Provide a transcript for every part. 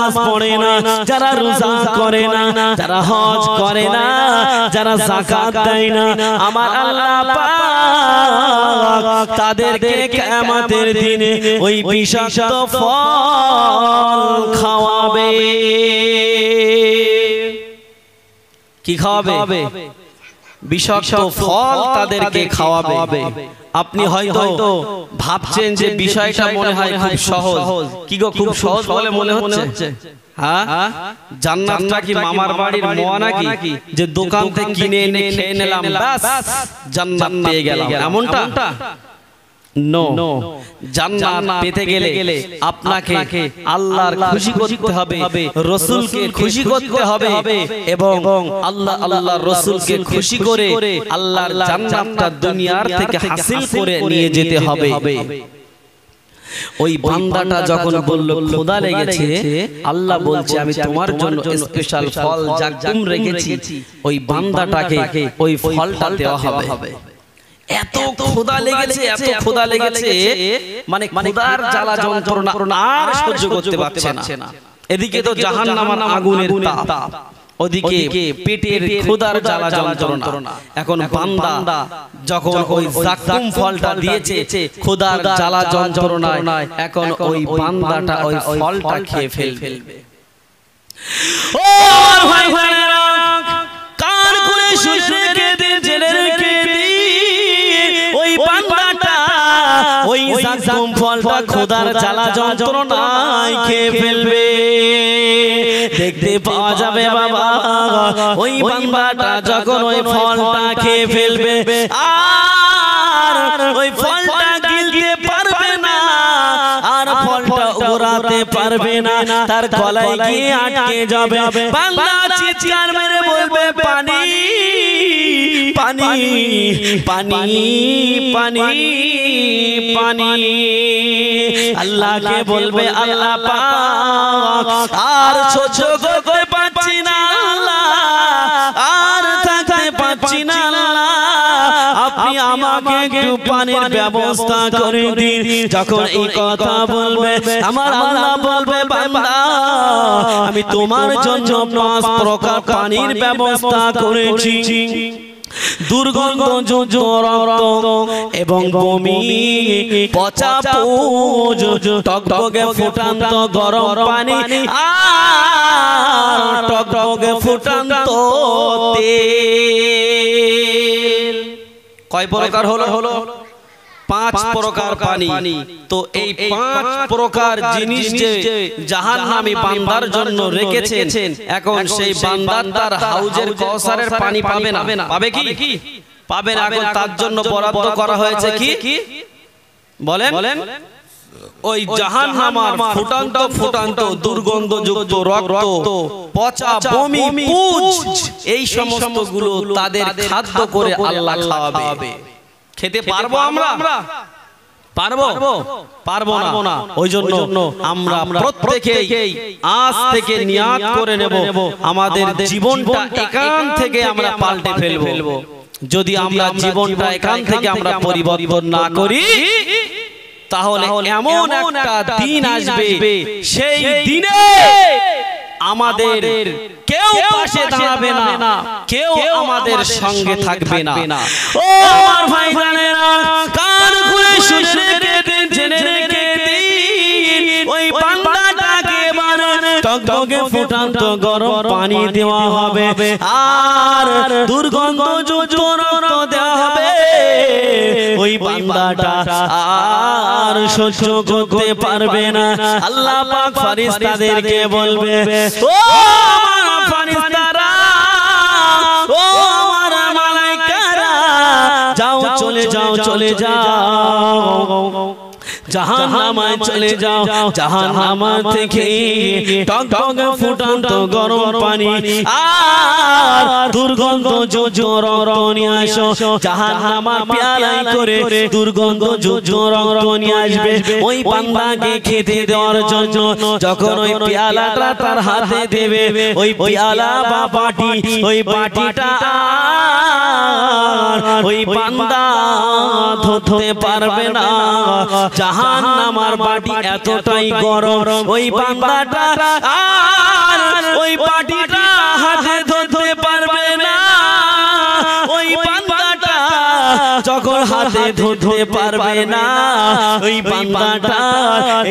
নামাজ পড়ে না, যারা রোজা করে না, যারা হজ করে না, যারা যাকাত দেয় না, আমার আল্লাহ পাক তাদেরকে কিয়ামতের দিনে ওই বিষাক্ত ফল খাওয়াবে। কি খাওয়াবে? বিষাক্ত ফল তাদেরকে খাওয়াবে। আপনি হয়তো ভাবছেন যে বিষয়টা মনে হয় খুব সহজ। কি গো, খুব সহজ বলে মনে হচ্ছে? হ্যাঁ, জান্নাতটা কি মামার বাড়ির মোয়া নাকি যে দোকান থেকে কিনে এনে খেয়ে নিলাম, ব্যাস জান্নাত পেয়ে গেলাম, এমনটা? নো, জান্নাত পেতে গেলে আপনাকে আল্লাহর খুশি করতে হবে, রাসূলকে খুশি করতে হবে এবং আল্লাহর রাসূলকে খুশি করে আল্লাহর জান্নাতটা দুনিয়ার থেকে হাসিল করে নিয়ে যেতে হবে। ওই বান্দাটা যখন বলল খোদা লেগেছে, আল্লাহ বলছে আমি তোমার জন্য স্পেশাল ফল জাগতুম রেখেছি, ওই বান্দাটাকে ওই ফলটা দেওয়া হবে। এত খোদা লেগেছে, এত খোদা লেগেছে, মানে খোদার জ্বালা যন্ত্রণা আর সহ্য করতে পারছে না। এদিকে তো জাহান্নামের আগুনের তাপ, ওদিকে পেটের খোদার জ্বালা যন্ত্রণা। এখন বান্দা যখন ওই জাকুম ফলটা দিয়েছে খোদার জ্বালা যন্ত্রণায়, এখন ওই বান্দাটা ওই ফলটা খেয়ে ফেলবে। ও ভাই ভাইরা, কান খুলে শুনে কেঁদে জেলে রেখে ওই বান্দাটা ওই জাকুম ফলটা খোদার জ্বালা যন্ত্রণায় খেয়ে ফেলবে। দেখতে পাওয়া যাবে বাবা, ওই বান্দাটা যখন ওই ফলটা খেয়ে ফেলবে আর ওই ফলটা গিলতে পারবে না, আর ফলটা ওড়াতে পারবে না, তার গলায় গিয়ে আটকে যাবে। বান্দা চিৎকার মেরে বলবে পানি পানি পানি পানি পানি। আল্লাহকে বলবে আল্লাহ পাক আর সহ্য করতে পারছি না আল্লাহ, আর থাকতে পারছি না আল্লাহ, আপনি আমাকে একটু পানির ব্যবস্থা করে দিন। যখন এই কথা বলবে আমার আল্লাহ বলবে বান্দা আমি তোমার জন্য 5 প্রকার পানির ব্যবস্থা করেছি। দুর্গন্ধ যুক্ত রক্ত এবং বমি, পচা পুজ, টকটকে ফুটান্ত গরম পানি আর টকটকে ফুটান্ত তেল। কয় প্রকার হলো? 5 প্রকার পানি। তো এই 5 প্রকার জিনিস যে জাহান্নামী বান্দার জন্য রেখেছেন, এখন সেই বান্দা তার হাউজের কাউসারের পানি পাবে না। পাবে কি? পাবে না। এখন তার জন্য বরাদ্দ করা হয়েছে কি বলেন? ওই জাহান্নামার ফুটান্ত দুর্গন্ধযুক্ত রক্ত, পচা বমি, পুজ, এই সমস্ত গুলো তাদের খাদ্য করে আল্লাহ খাওয়াবে। খেতে পারবো আমরা? পারবো না। ওই জন্য আমরা প্রত্যেকেই আজ থেকে নিয়াত করে নেব আমাদের জীবনটা এখান থেকে আমরা পাল্টে ফেলবো। যদি আমরা জীবনটা এখান থেকে আমরা পরিবর্তন না করি, তাহলে এমন একটা দিন আসবে, সেই দিনে আমাদের কেউ পাশে দাঁড়াবে না, কেউ আমাদের সঙ্গে থাকবে না। ও আমার ভাই জানেরা, কান খুলে শুনে রেখে জেনে রেখে দিন, ওই বান্দাটাকে টকটকে ফুটান্ত গরম পানি দেওয়া হবে আর দুর্গন্ধযুক্ত রক্ত দেওয়া হবে। ওই বান্দাটা আর সহ্য করতে পারবে না। আল্লাহ পাক ফেরেশতাদেরকে বলবে, ও আমার ফেরেশতারা, ও আমার মালায়েকারা, যাও চলে যাও জাহান্নামায় চলে যাও। জাহান্নামা থেকে টকটকে ফুটান্ত গরম পানি আর দুর্গন্ধযুক্ত রক্ত নিয়ে আসো। জাহান্নামা পেয়ালায় করে দুর্গন্ধযুক্ত রক্ত নিয়ে আসবে ওই বান্দাকে খেতে দেওয়ার জন্য। যখন ওই পেয়ালাটা তার হাতে দেবে, ওই পেয়ালা বা বাটি, ওই বাটিটা ওই বান্দা ধরতে পারবে না। জাহান্নামার বাটি এতটাই গরম ওই বান্দাটা আর ওই বাটিটা হাতে ধরতে পারবে না। ওই বান্দাটা যখন হাতে ধরতে পারবে না ওই বান্দাটা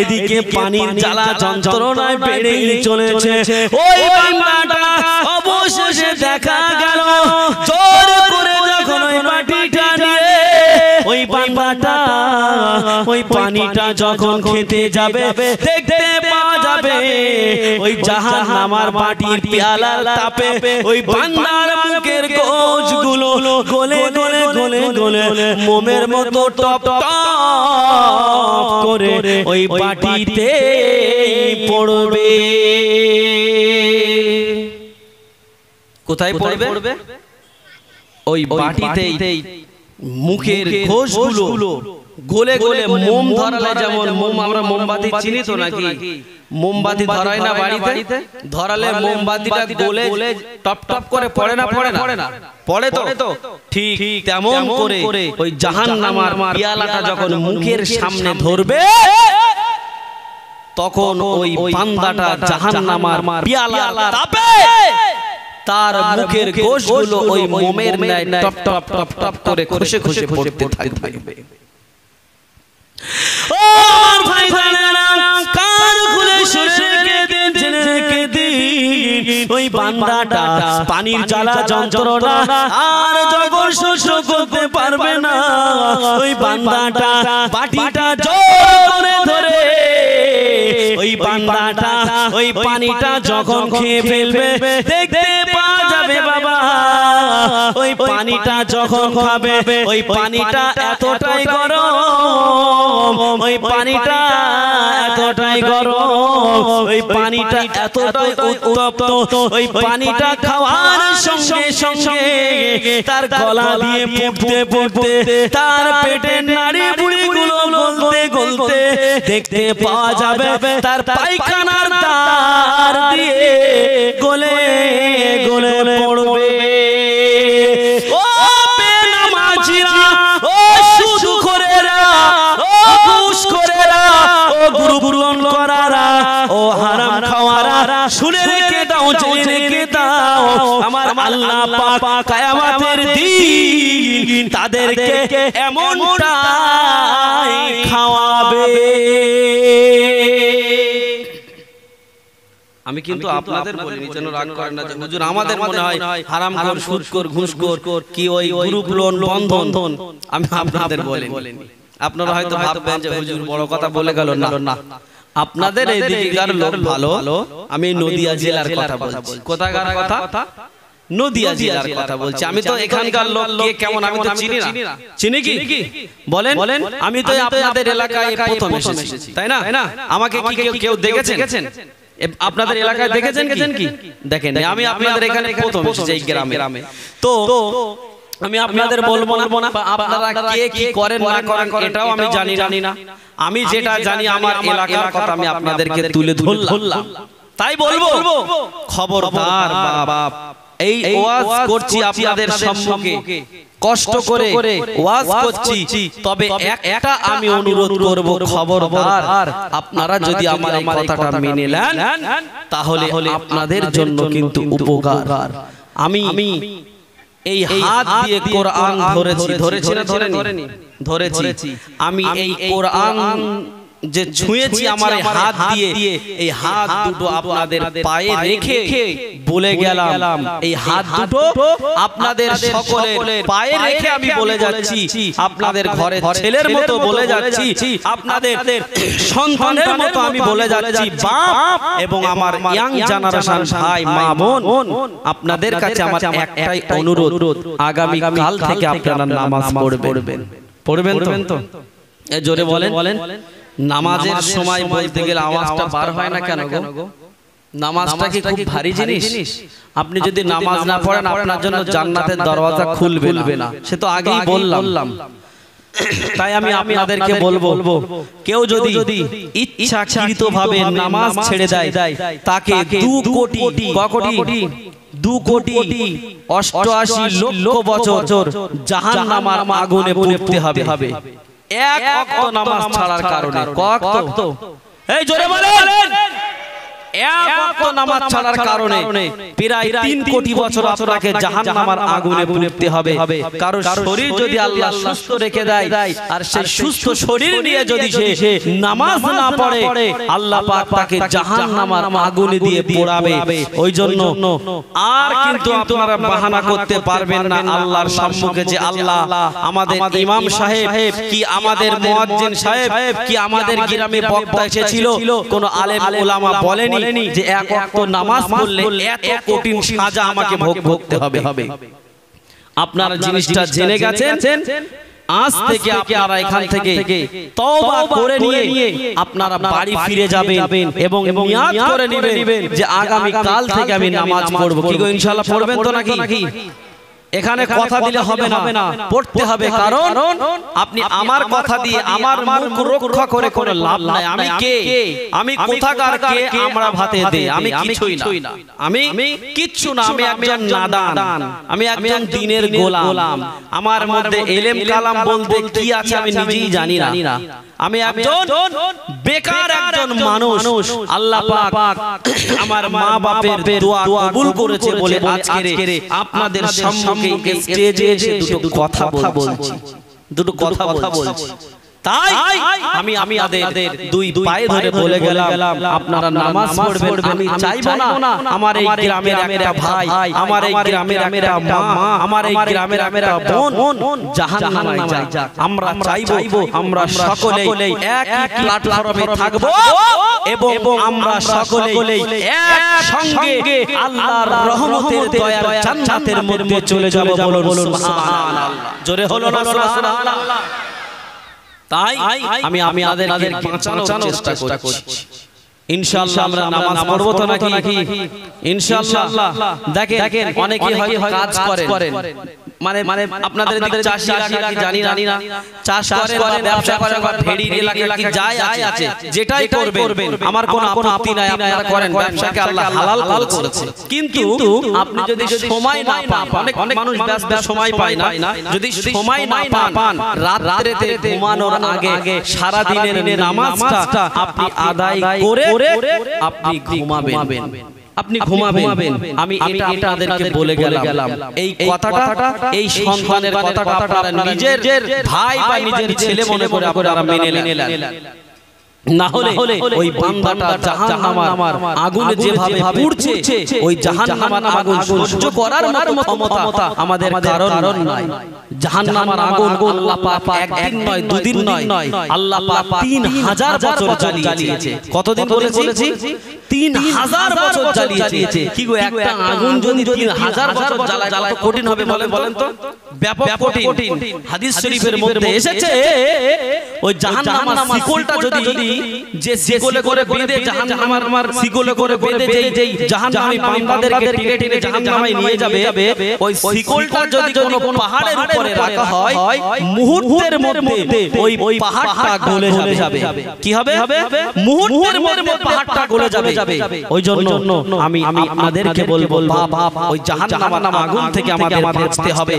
এদিকে পানির জ্বালা যন্ত্রণায় বেড়েই চলেছে। ওই বান্দাটা অবশেষে দেখা গেল জোর করে যখন ওই বাটিটা নিয়ে ওই বান্দাটা ওই পানিটা যখন খেতে যাবে দেখতে পাওয়া যাবে ওই জাহান্নামার বাটির পেয়ালার তাপে ওই বান্দার মুখের কোষগুলো গলে গলে গলে গলে মোমের মতো টপ টপ করে ওই বাটিতে পড়বে। কোথায় পড়বে? ওই বাটিতেই মুখের কোষগুলো গলে গলে মোম ধরালে যেমন মোম আমরা মোমবাতি চিনি তো নাকি, মোমবাতি ধরায় না বাড়িতে, ধরালে মোমবাতিটা গলে টপ টপ করে পড়ে না পড়ে তো ঠিক তেমন করে ওই জাহান্নামার পেয়ালাটা যখন মুখের সামনে ধরবে তখন ওই বান্দাটা জাহান্নামার পেয়ালার তাপে তার মুখের কোষগুলো ওই মোমের ন্যায় টপ টপ টপ টপ করে খসে খসে পড়তে থাকবে। ও আমার ভাই জানেরা, কান খুলে শুনে কে দিন ওই বান্দাটা পানির জ্বালা যন্ত্রণা আর যখন সহ্য করতে পারবে না ওই বান্দাটা বাটিটা জোর করে ধরে ওই বান্দাটা ওই পানিটা যখন খেয়ে ফেলবে দেখতে পাওয়া যাবে বাবা ওই পানিটা যখন খাবে ওই পানিটা এতটাই গরম, ওই পানিটা এতটাই গরম, ওই পানিটা এতটাই উত্তপ্ত, ওই পানিটা খাওয়ার সঙ্গে সঙ্গে তার গলা দিয়ে ফুটতে ফুটতে তার পেটের নাড়ি বুড়িগুলো গলতে গলতে দেখতে পাওয়া যাবে তার পায়খানার তার দিয়ে গলে গলে পড়বে। ও বেনামাজিরা, ও সুদখোরেরা, ও ঘুষখোরেরা, ও গুরুগুরুন করারা, ও হারাম খাওয়ারা, শুনে রেখে দাও, জেনে রেখে দাও, আমার আল্লাহ পাক কিয়ামতের দিন তাদেরকে এমনটাই খাওয়াবে। আমি কিন্তু আপনাদের বলিনি, যেন রাগ করেন না যে হুজুর আমাদের মনে হয় হারামখোর, সুদখোর, ঘুষখোর কি ওই গ্রুপ লোন বন্ধন, আমি আপনাদের বলিনি। আপনারা হয়তো ভাববেন যে হুজুর বড় কথা বলে গেল, না আপনাদের এই দিককার লোক ভালো। আমি নদিয়া জেলার কথা বলছি। কোথাকার কথা? নদিয়া জেলার কথা বলছি। আমি তো এখানকার লোক কে কেমন আমি তো চিনি না। চিনি কি বলেন? আমি তো আপনাদের এলাকায় প্রথম এসেছি, তাই না? আমাকে কি কেউ দেখেছেন? আপনাদের এলাকায় দেখেছেন কি? দেখেন, আমি আপনাদের এখানে প্রথম এসেছি এই গ্রামে। তো আমি আপনাদের বলবো না আপনারা কে কি করেন না করেন এটাও আমি জানি না। আমি যেটা জানি আমার এলাকার কথা আমি আপনাদেরকে তুলে ধরলাম, তাই বলবো খবরদার বাপ, এই ওয়াজ করছি আপনাদের সম্মুখে, কষ্ট করে ওয়াজ করছি, তবে একটা আমি অনুরোধ করব, খবরদার আপনারা যদি আমার এই কথাটা মেনে নেন তাহলে আপনাদের জন্য কিন্তু উপকার। আমি এই হাত দিয়ে কোরআন ধরেছি না ধরেছি, আমি এই কোরআন যে ছুঁয়েছি আমার হাত দিয়ে, এই হাত দুটো আপনাদের পায়ে রেখে বলে গেলাম, এই হাত দুটো আপনাদের সকলের পায়ে রেখে আমি বলে যাচ্ছি, আপনাদের ঘরে ছেলের মতো বলে যাচ্ছি, আপনাদের সন্তানের মতো আমি বলে যাচ্ছি, বাপ এবং আমার ইয়াং জেনারেশন ভাই মা বোন, আপনাদের কাছে আমার একটাই অনুরোধ, আগামী কাল থেকে আপনারা নামাজ পড়বেন তো? জোরে বলেন। নামাজের সময় বলতে গেলে আওয়াজটা বার হয় না কেন গো? নামাজটা কি খুব ভারী জিনিস? আপনি যদি নামাজ না পড়েন আপনার জন্য জান্নাতের দরওয়াজা খুলবে না, সে তো আগেই বললাম। তাই আমি আপনাদেরকে বলবো, কেউ যদি ইচ্ছাকৃতভাবে নামাজ ছেড়ে দেয় তাকে 2 কোটি 88 লক্ষ বছর জাহান্নামের আগুনে পুড়তে হবে। এক ওয়াক্ত নামাজ ছাড়ার কারণে। কত ওয়াক্ত? এই জোরে বলেন। এক ওয়াক্ত নামাজ ছাড়ার কারণে প্রায় 3 কোটি বছর আপনাকে জাহান্নামের আগুনে পুড়তে হবে। কারণ শরীর যদি আল্লাহ সুস্থ রেখে দেয় আর সেই সুস্থ শরীর নিয়ে যদি সে নামাজ না পড়ে, আল্লাহ পাক তাকে জাহান্নামের আগুনে দিয়ে পোড়াবে। ওই জন্য আর কিন্তু আপনারা বাহানা করতে পারবেন না আল্লাহর সম্মুখে যে আল্লাহ আমাদের ইমাম সাহেব কি আমাদের মুয়াজ্জিন সাহেব কি আমাদের গ্রামে বক্তা এসেছিল, কোন আলেম উলামা বলেনি যে এক ওয়াক্ত নামাজ পড়লে এত কঠিন সাজা আমাকে ভোগ করতে হবে। আপনারা জিনিসটা জেনে গেছেন, আজ থেকে আপনারা এখান থেকে তওবা করে নিয়ে আপনারা বাড়ি ফিরে যাবেন এবং নিয়াত করে নেবেন যে আগামী কাল থেকে আমি নামাজ পড়ব। কি গো ইনশাআল্লাহ পড়বেন তো নাকি? এখানে কথা দিলে হবে না, পড়তে হবে। কারণ আপনি আমার কথা দিয়ে আমার মুখ রক্ষা করে কোনো লাভ নাই। আমি কে? আমি কোথাকার কে? আমরা ভাতে দে, আমি কিছুই না, আমি কিচ্ছু না, আমি একজন নাদান, আমি একজন দ্বীনের গোলাম। আমার মধ্যে ইলম কালাম বলতে কি আছে আমি নিজেই জানি না। আমি একজন বেকার একজন মানুষ। আল্লাহ পাক আমার মা বাপের দোয়া কবুল করেছে বলে আজকে আপনাদের সম্মুখে স্টেজে এসে দুটো কথা বলছি। তাই আমি আপনাদের দুই পায়ে ধরে বলে গেলাম আপনারা নামাজ পড়বেন। আমি চাইবো না আমার এই গ্রামের একটা ভাই, আমার এই গ্রামের একটা মা, আমার এই গ্রামের একটা বোন জাহান্নামে যাক। আমরা চাইবো আমরা সকলেই একই প্ল্যাটফর্মে থাকবো এবং আমরা সকলেই একসঙ্গে আল্লাহর রহমতের দয়ার জান্নাতের মধ্যে চলে যাব। বলুন সুবহানাল্লাহ। জোরে হলো না সুবহানাল্লাহ? তাই আমি আপনাদেরকে বাঁচানোর চেষ্টা করছি। ইনশাআল্লাহ আমরা নামাজ পড়ব তো নাকি? ইনশাআল্লাহ। দেখেন অনেকে হয়তো কাজ করেন, মানে আপনাদের দিকে চাষিরা কি জানি না, চাষ করে বা ব্যবসা করে বা ফেরি এলাকা কি যায় আছে, যেটাই করবেন আমার কোনো আপত্তি নাই, আপনারা করেন। ব্যবসাকে আল্লাহ হালাল করেছে। কিন্তু আপনি যদি সময় না পান, অনেক মানুষ ব্যস্ত সময় পায় না, যদি সময় না পান রাত্রিতে ঘুমানোর আগে সারা দিনের নামাজটা আপনি আদায় করে আপনি ঘুমাবেন। আমি এটা আপনাদেরকে বলে গেলাম। এই কথাটা, এই সন্তানের কথাটা আপনারা নিজের ভাই বা নিজের ছেলে মনে করে আপনারা মেনে নিলেন। না হলে ওই বান্দাটা জাহান্নামের আগুনে যেভাবে পুড়ছে, ওই জাহান্নামের আগুন সহ্য করার মতো ক্ষমতা আমাদের কারণ নাই। জাহান্নামের আগুন আল্লাহ পাক একদিন নয়, দুদিন নয়, আল্লাহ পাক 3000 বছর জ্বালিয়েছে। কতদিন বলেছি? 3000 বছর জ্বালিয়েছে। কি গো একটা আগুন যদি 3000 বছর জ্বালায় কঠিন হবে বলেন তো? ব্যাপক কঠিন। হাদিস শরীফের মধ্যে এসেছে ওই জাহান্নামের শিকলটা যদি যে শিকলে করে বেঁধে জাহান্নামের শিকলে করে বেঁধে যেই জাহান্নামী বান্দাদেরকে টেনে জাহান্নামে নিয়ে যাবে, ওই শিকলটা যদি কোনো পাহাড়ের উপরে রাখা হয়, মুহূর্তের মধ্যে ওই পাহাড়টা গলে যাবে। কি হবে? মুহূর্তের মধ্যে পাহাড়টা গলে যাবে। ওই জন্য আমি আপনাদেরকে বলবো ওই জাহান্নামের আগুন থেকে আমাদের বাঁচতে হবে।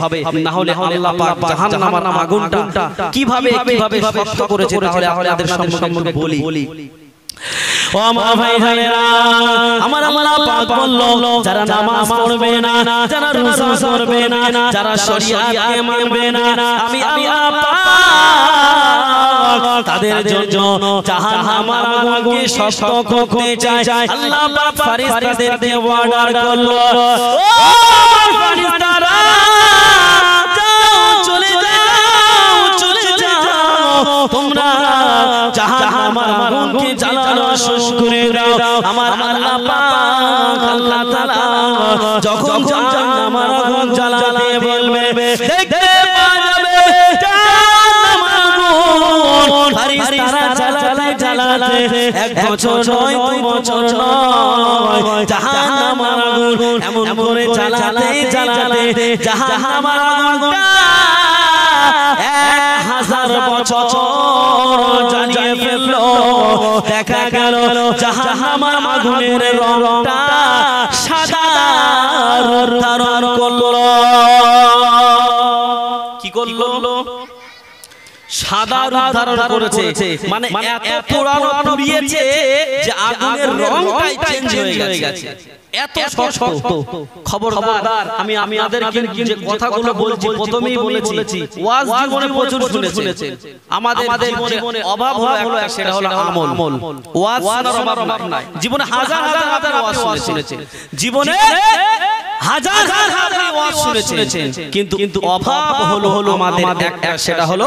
না হলে আল্লাহ পাক জাহান্নামের আগুনটা কিভাবে শক্ত করেছে তাহলে আপনাদের সম্মুখে বলি। ও আমার ভাইরা, আমার আল্লাহ পাক বলল যারা নামাজ পড়বে না, যারা রোজা করবে না, যারা শরীয়তকে মানবে না, আমি আল্লাহ পাক তাদের জন্য জাহান্নামের আগুনকে শক্ত করতে চাই। আল্লাহ পাক ফেরেশতাদেরকে অর্ডার করল, ও ফেরেশতারা তোমরা জাহান্নামের আগুনকে জ্বালানো শুরু করে দাও। আমার আল্লাহ পাক আল্লাহ তাআলা যখন জাহান্নামের আগুন জ্বালাতে বলবে, দেখতে পাওয়া যাবে জাহান্নামের আগুন ফেরেশতারা জ্বালাতে এক বছর নয়, 2 বছর নয়, জাহান্নামের আগুন এমন করে জ্বালাতে জাহান্নামের আগুনটা 1000 বছর জ্বালিয়ে ফেললো। দেখা গেল জাহান্নামের আগুনের রংটা সাদা ধারণ করলো। কি করলো? সাদা রূপ ধারণ করেছে, মানে এত পুরানো পুড়িয়েছে যে আগুনের রংটাই চেঞ্জ হয়ে গেছে, এত শক্ত। খবরদার, আমি আপনাদেরকে যে কথাগুলো বলছি প্রথমেই বলেছি, ওয়াজ জীবনে প্রচুর শুনেছেন। আমাদের জীবনে অভাব হলো একটা, সেটা হলো আমল। ওয়াজ শোনার অভাব নাই, জীবনে হাজার হাজার ওয়াজ শুনেছেন, জীবনে হাজার হাজার ওয়াজ শুনেছেন, কিন্তু অভাব হলো আমাদের একটা, সেটা হলো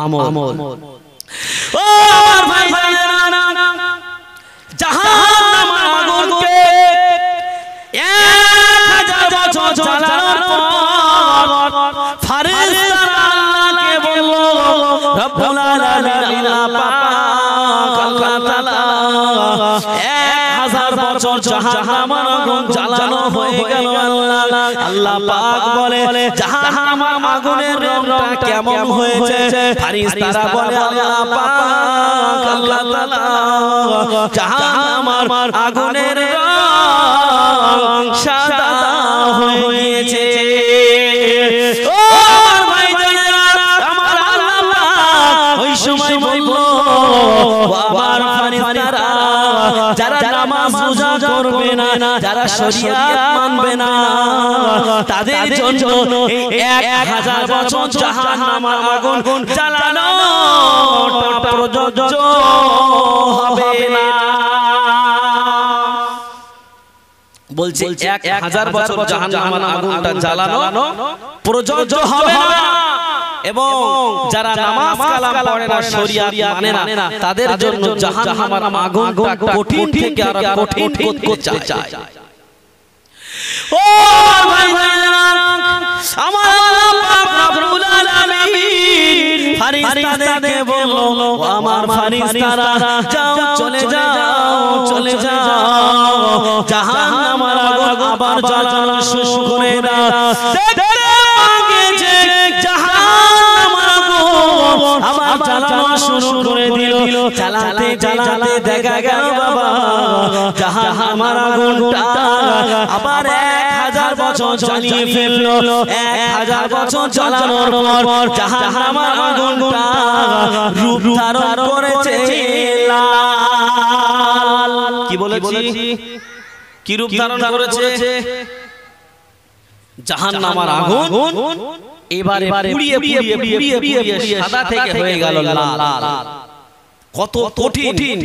আমল। ও ভাই জানেনা, জাহান্নামের আগুনকে 1000 বছর জ্বালানোর পর ফেরেশতারা আল্লাহকে বলল, রব্বুল আলামিন আল্লাহ তাআলা 1000 বছর জাহান্নামের আগুন জ্বালানো হয়ে গেল। আল্লাহ পাক বলে, জাহান্নামের আগুনের রংটা কেমন হয়েছে? ফেরেশতারা বলে, আল্লাহ পাক আল্লাহ তাআলা জাহান্নামের আগুনের রং সাদা হয়েছে। ও ভাই জানেনা, আমার আল্লাহ ওই সময় বলল, আমার ফেরেশতারা যারা নামাজ রোজা করবে না, যারা শরিয়াত মানবে না, তাদের জন্য 1000 বছর জাহান্নামের আগুন জ্বালানো প্রযোজ্য হবে না। বলছে 1000 বছর জাহান্নামের আগুনটা জ্বালানো প্রযোজ্য হবে না, এবং যারা নামাজ কালাম পড়ে না, শরিয়াত মানে না, তাদের জন্য জাহান্নামের আগুনটা কঠিন থেকে আরো কঠিন করতে চায়। ও ভাই ভাইরা, আমার আল্লাহ পাক রব্বুল আলামিন ফেরেশতাদেরকে বলল, আমার ফেরেশতারা যাও, চলে যাও, জাহান্নামের আগুন আবার জ্বালানো শুরু করে দাও। দেখতে পাগে যে জাহান্নামের আগুন আবার জ্বালানো শুরু করে দিল। জ্বালাতে দেখা গেল বাবা, জাহান্নামের আগুনটা আবার 1000 বছর জ্বালিয়ে ফেললো। 1000 বছর জ্বালানোর পর জাহান্নামের আগুনটা রূপ ধারণ করেছে লাল। কি বলেছি? কি রূপ ধারণ করেছে? জাহান্নামের আগুন এবারে পুড়িয়ে সাদা থেকে হয়ে গেল লাল। কত কঠিন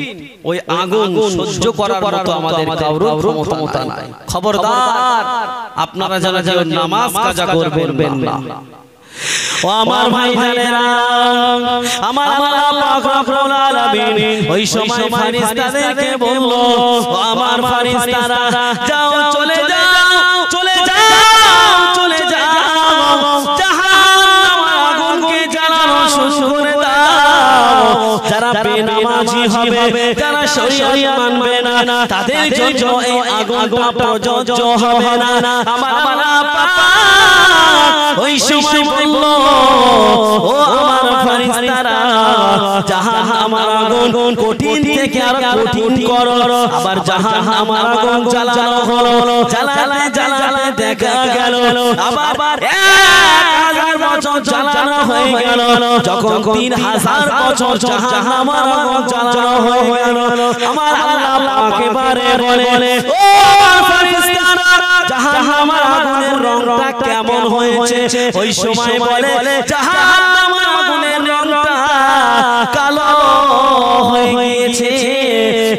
ওই আগুন সহ্য করার মতো আমাদের কারোর ক্ষমতা নাই। খবরদার, আপনারা যারা নামাজ কাজা করবেন না। ও আমার ভাই জানেরা, আমার আল্লাহ পাক রব্বুল আলামিন ওই সময় ফেরেশতাদেরকে বলল, ও আমার ফেরেশতারা যাও, চলে যাও, জাহান্নামের আগুনকে জ্বালানো শুরু করে দাও। যারা বেনামাজি হবে, যারা শরিয়াত মানবে না, তাদের জন্য এই আগুনটা প্রযোজ্য হবে না। আমার আল্লাহ পাক ওই সময় বলল, ও আমার ফেরেশতারা, জাহান্নামের আগুন কঠিন থেকে আরো কঠিন করো। আবার জাহান্নামের আগুন জ্বালানো হলো, জ্বালাতে দেখা গেল আবার 1000 বছর জ্বালানো হয়ে গেল। যখন 3000 বছর জাহান্নামের আগুন জ্বালানো হয়ে গেল, আমার আল্লাহ পাক এবারে বলে, ও ফেরেশতারা, জাহান্নামের আগুনের রংটা কেমন হয়েছে? ওই সময় বলে, জাহান্নামের আগুনের রংটা কালো হয়ে গিয়েছে।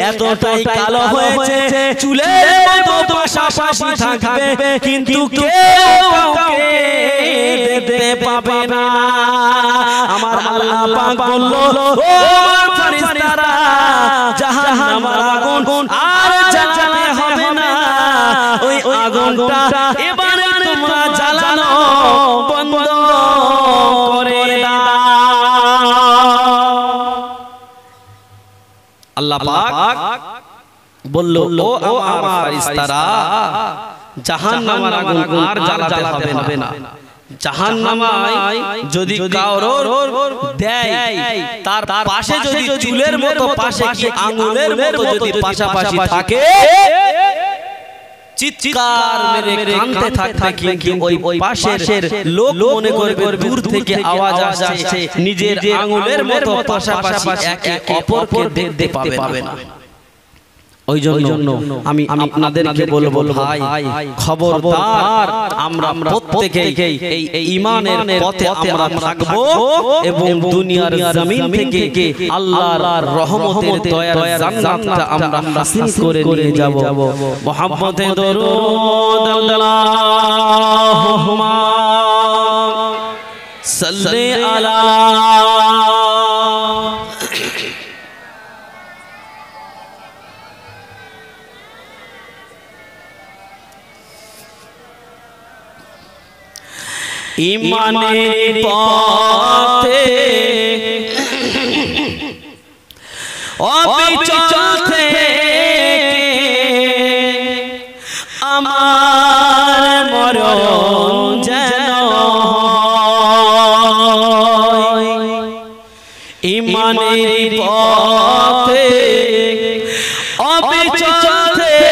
এতটাই কালো হয়েছে, চুলের মতো পাশাপাশি থাকবে, কিন্তু কেউ কাউকে দেখতে পাবে না। আমার আল্লাহ পাক বলল, ও ফেরেশতারা, জাহান্নামের আগুন আর জ্বালাতে হবে না। ওই আগুনটা এবারে তোমরা জ্বালানো বন্ধ করে দাও। আল্লাহ পাক বলল, ও আমার ফেরেশতারা, জাহান্নামের আগুন আর জ্বালাতে হবে না। জাহান্নামায় যদি কারোর দেয়, তার পাশে যদি চুলের মতো, পাশে কি আঙ্গুলের মতো যদি পাশাপাশি থাকে, চিৎকার মেরে কাঁদতে থাকবে, কিন্তু ওই পাশের লোক মনে করবে দূর থেকে আওয়াজ আসছে, নিজের আঙ্গুলের মতো পাশাপাশি একে অপরকে দেখতে পাবে না। ওই জন্য আমি আপনাদেরকে বলবো ভাই, খবরদার আমরা প্রত্যেকেই এই ঈমানের পথে আমরা থাকবো এবং দুনিয়ার জমিন থেকে আল্লাহর রহমতের দয়ার জান্নাতটা আমরা হাসিল করে নিয়ে যাব। মুহাম্মদে দরুদ আল্লাহুম্মা সাল্লি আলা ঈমানের পথে অবিচল থেকে আমার মরণ যেন ঈমানের পথে অবিচল থেকে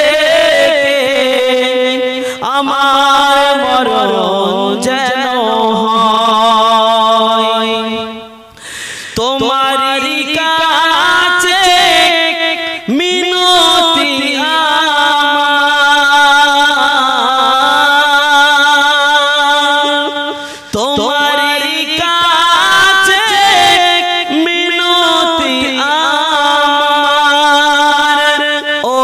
আমার মরণ যেন তোমারি কাছে মিনতি আমার, তোমারি কাছে মিনতি আমার, ও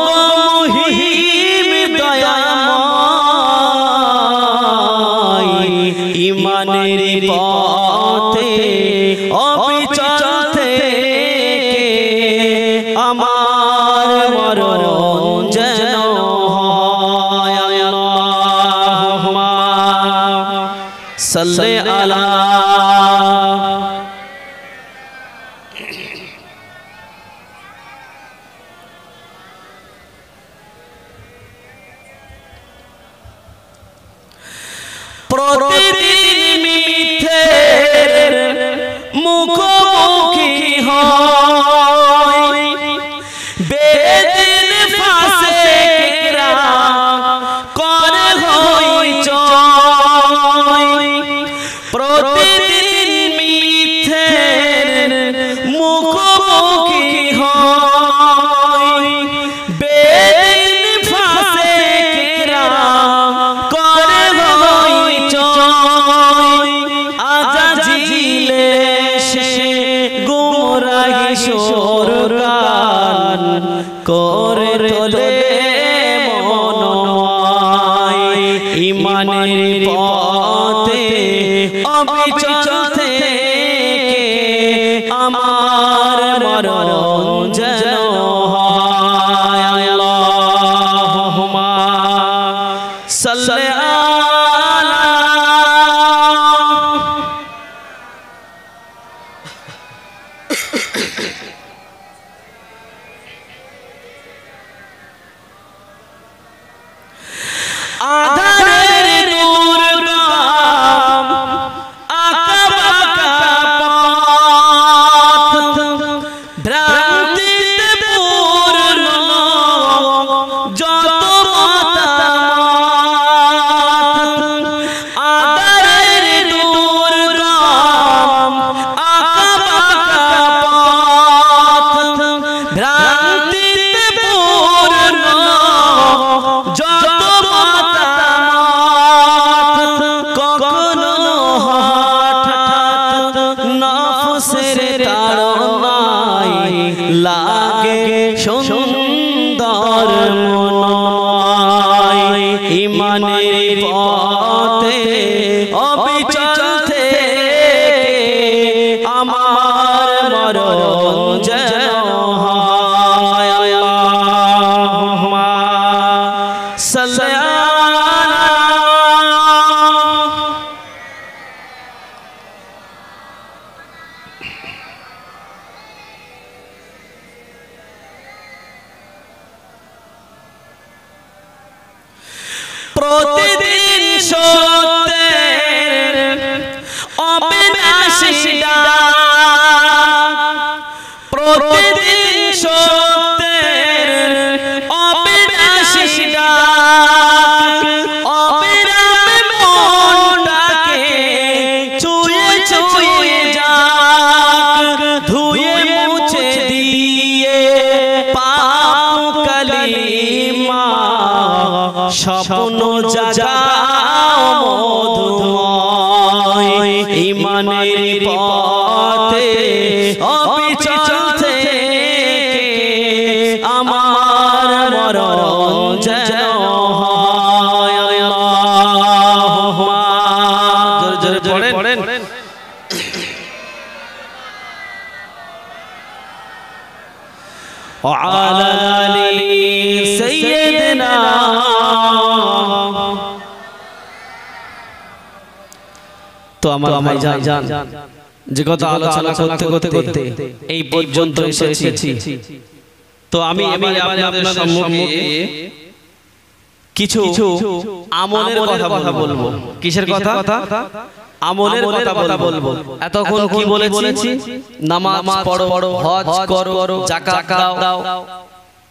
মুহিব দয়াময়, ঈমানের পথে অবিচল থেকে আমার মরণ যেন হয়। আল্লাহুম্মা সাল্লি আলা প্রতিদিন মিথ্যের মুখোমুখি হয়, বেদিন ফাসেকরা করে হইচই, প্রতিদিন মিথ্যের মুখোমুখি হয়, বেদিন ফাসেকরা করে হইচই, আজাজিলে সে গুমরাহি সুরগান করে তোলে মনোময়, ঈমানের পথে অবিচল থেকে আমার মরণ যেন হয়। আল্লাহুম্মা সাল্লি আলা আধারের দুর্গম আঁকাবাঁকা পথ, ভ্রান্তিতে পূর্ণ যত মতামত, আধারের দুর্গম আঁকাবাঁকা পথ, ভ্রান্তিতে পূর্ণ যত কখনো হঠাৎ নফসের তাড়নায় লাগে সুন্দর মনোময়, ঈমানের পথে অবিচল থেকে আমার মরণ যেন হয়। আল্লাহুম্মা সাল্লি প্রতিদিন সত্যের অবিনাশী ডাক, প্রতিদিন সত্যের অবিনাশী ডাক, নবীর পথে অবিচল থেকে আমার মরণ যেন হয়। আল্লাহুম্মা জোরে জোরে পড়েন। وعلى آل سيدنا তো আমার ভাইজান যে কথা আলোচনা করতে করতে এই পর্যন্ত এসেছি, তো আমি আপনাদের সম্মুখে কিছু আমলের কথা বলবো। কিসের কথা? আমলের কথা বলবো। এতক্ষণ কি বলেছি? নামাজ পড়ো, হজ করো, যাকাত দাও,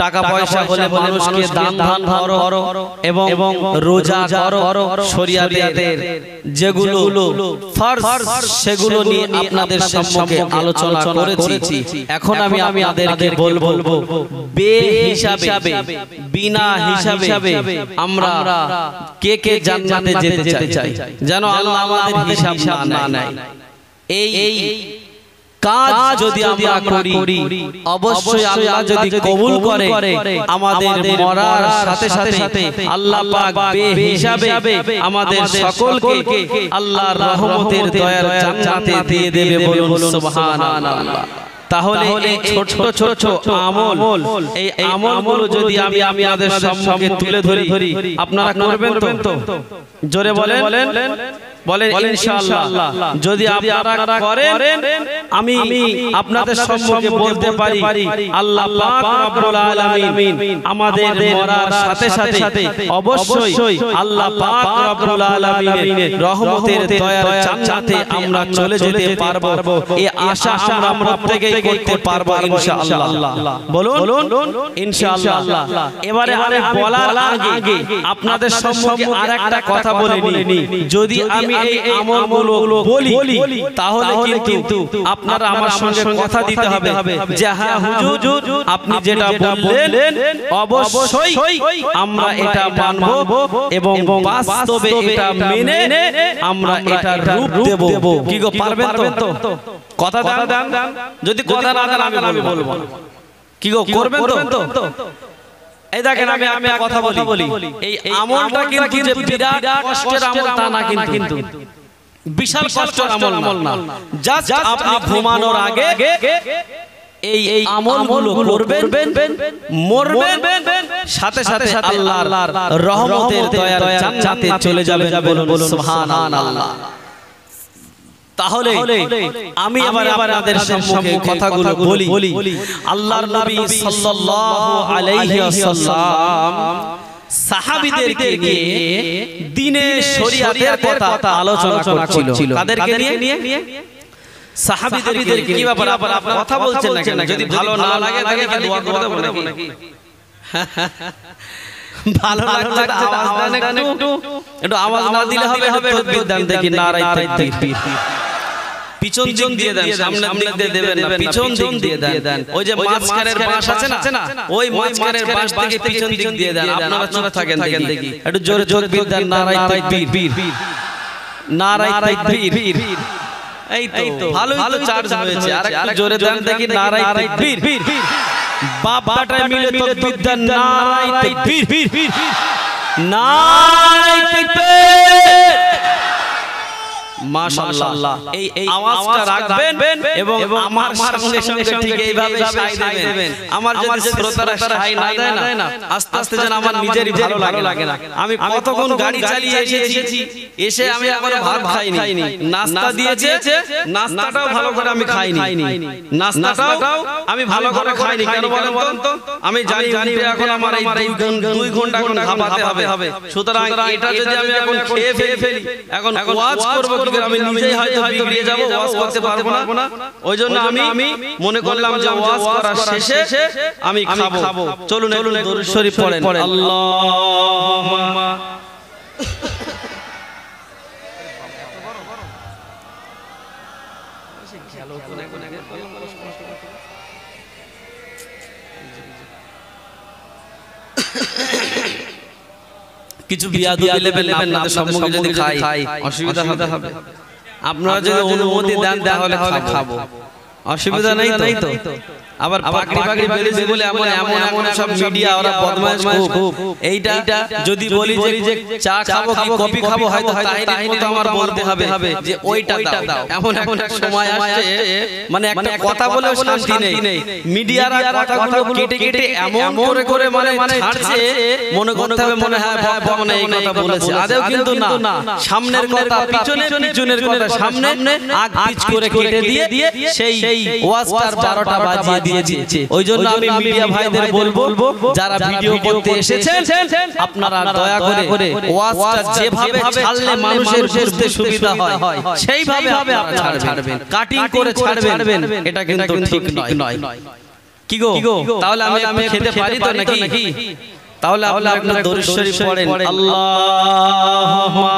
টাকা পয়সা হলে মানুষকে দান করো এবং রোজা করো, শরিয়াতের যেগুলো ফরজ সেগুলো নিয়ে আপনাদের সম্মুখে আলোচনা করেছি। এখন আমি আপনাদেরকে বলবো বেহিসাবে, বিনা হিসাবে আমরা কে কে জান্নাতে যেতে চাই, যেন আল্লাহ আমাদের হিসাব না নেয়। এই কাজ যদি আমরা করি, অবশ্যই আল্লাহ যদি কবুল করে, আমাদের মরার সাথে সাথে আল্লাহ পাক বেহিসাবে আমাদের সকলকে আল্লাহর রহমতের দয়ার জান্নাতে দিয়ে দেবে। বলুন সুবহানাল্লাহ। তাহলে এই ছোট ছোট আমল, এই আমলগুলো যদি আমি আপনাদের সম্মুখে তুলে ধরি, আপনারা করবেন তো? জোরে বলেন ইনশাআল্লাহ। যদি আপনারা করেন, আমি আপনাদের সম্মুখে বলতে পারি আল্লাহ পাক রব্বুল আলামিন আমাদের মরার সাথে সাথে অবশ্যই আল্লাহ পাক রব্বুল আলামিনের রহমতের দয়ার জান্নাতে আমরা চলে যেতে পারবো। এই আশা আমরা প্রত্যেকেই করতে পারবো ইনশাআল্লাহ। বলুন ইনশাআল্লাহ। এবারে বলার আগে আপনাদের সম্মুখে আরেকটা কথা বলে নিই। যদি আমি এই আমলগুলো বলি, তাহলে কিন্তু আপনারা আমার সঙ্গে কথা দিতে হবে যে হ্যাঁ হুজুর, আপনি যেটা বললেন অবশ্যই আমরা এটা মানব এবং বাস্তবে এটা মেনে আমরা এটা রূপ দেব। কি গো, পারবেন তো? কথা দেন। যদি কথা না দেন আমি বলবো। কি গো, করবেন তো? এই দেখেন, আমি কথা বলি, এই আমলটা কিন্তু যে বিরাট কষ্টের আমল তা না, কিন্তু বিশাল কষ্টের আমল না। জাস্ট আপনি ঘুমানোর আগে এই আমলগুলো করবেন, মরবেন, সাথে সাথে আল্লাহর রহমতের দয়ার জান্নাতে চলে যাবেন। বলুন সুবহানাল্লাহ। তাহলে আমি আবার আপনাদের সম্মুখে কথাগুলো বলি। আল্লাহর নবী সাল্লাল্লাহু আলাইহি ওয়াসাল্লাম সাহাবীদেরকে নিয়ে দ্বীনে শরীয়তের কথা আলোচনা করছিল। কাদেরকে নিয়ে? সাহাবীদেরকে। কি ব্যাপার, আপনারা কথা বলছেন না কেন? যদি ভালো না লাগে তাহলে কি দোয়া করে দেব নাকি? ভালো লাগছে আওয়াজ দেন, একটু আওয়াজ না দিলে হবে? তাকবীর দেন, দেখি নারায়ে তাকবীর। পিছন দিক দিয়ে দেন, সামনে দিক দিয়ে দেবেন না, পিছন দিক দিয়ে দেন। ওই যে মাঝখানের বাঁশ আছে না, ওই মাঝখানের বাঁশ থেকে পিছন দিক দিয়ে দেন। আপনারা চুপ থাকেন, দেখি একটু জোরে তাকবীর দেন। নারায়ে তাকবীর, নারায়ে তাকবীর। এই তো ভালোই তো চার্জ হয়েছে। আর একটু জোরে দেন, দেখি নারায়ে তাকবীর। বাবাটা মিলে তাকবীর দেন। নারায়ে তাকবীর, নারায়ে তাকবীর। মাশাআল্লাহ। এই আওয়াজটা রাখবেন এবং আমার সঙ্গে ঠিক এইভাবে সাই দেবেন। আমার যদি শ্রোতারা সাই না দেয় না, আস্তে আস্তে যেন আমার নিজেরই ভালো লাগে না। আমি কতক্ষণ গাড়ি চালিয়ে এসেছি, এসে আমি আবার ভাত খাইনি, নাস্তা দিয়েছে, নাস্তাটাও ভালো করে আমি খাইনি, নাস্তাটাও আমি ভালো করে খাইনি। কেন বলেন তো? আমি জানি এখন আমার এই 2 ঘন্টা এখন ঘামাতে হবে। সুতরাং এটা যদি আমি এখন খেয়ে ফেলি, এখন ওয়াজ করব, আমি নিজেই হয়তো বিগড়িয়ে যাব, ওয়াজ করতে পারবো না। ওইজন্য আমি মনে করলাম যে ওয়াজ করার শেষে আমি খাবো। চলুন দরুদ শরীফ পড়েন। আল্লাহুম্মা কিছু বিয়াদবি লেভেল আপনাদের সম্মুখে যদি খাই অসুবিধা হবে। আপনারা যদি অনুমতি দেন তাহলে খাবো, অসুবিধা নেই তো। আবার পাকড়ি পাকড়ি বেরিয়েছে বলে এমন এমন এমন সব মিডিয়া ওরা বদমাশ খুব। এইটা যদি বলি যে চা খাবো কি কফি খাবো, হয়তো তাহির মতো আমার বলতে হবে যে ওইটা দাও। এমন এমন এক সময় আসছে মানে একটা কথা বলেও শান্তি নেই। মিডিয়ারা কথাগুলো কেটে কেটে এমন করে মানে ছাড়ছে, মনে করতে হবে মনে হয় ভগবান এই কথা বলেছে, আদেও কিন্তু না। সামনের কথা পিছনের কথা সামনে, আগ পিছ করে কেটে দিয়ে সেই ওয়াজটার 12টা বাজিয়ে দিয়েছে। ওই জন্য আমি মিডিয়া ভাইদের বলবো, যারা ভিডিও করতে এসেছেন আপনারা দয়া করে ওয়াজটা যেভাবে ছাড়লে মানুষের বুঝতে সুবিধা হয় সেইভাবে আপনারা ছাড়বেন। কাটিং করে ছাড়বেন এটা কিন্তু ঠিক নয়। কি গো, তাহলে আমি খেতে পারি তো নাকি? তাহলে আপনারা একটা দরুদ শরীফ পড়েন, আল্লাহুম্মা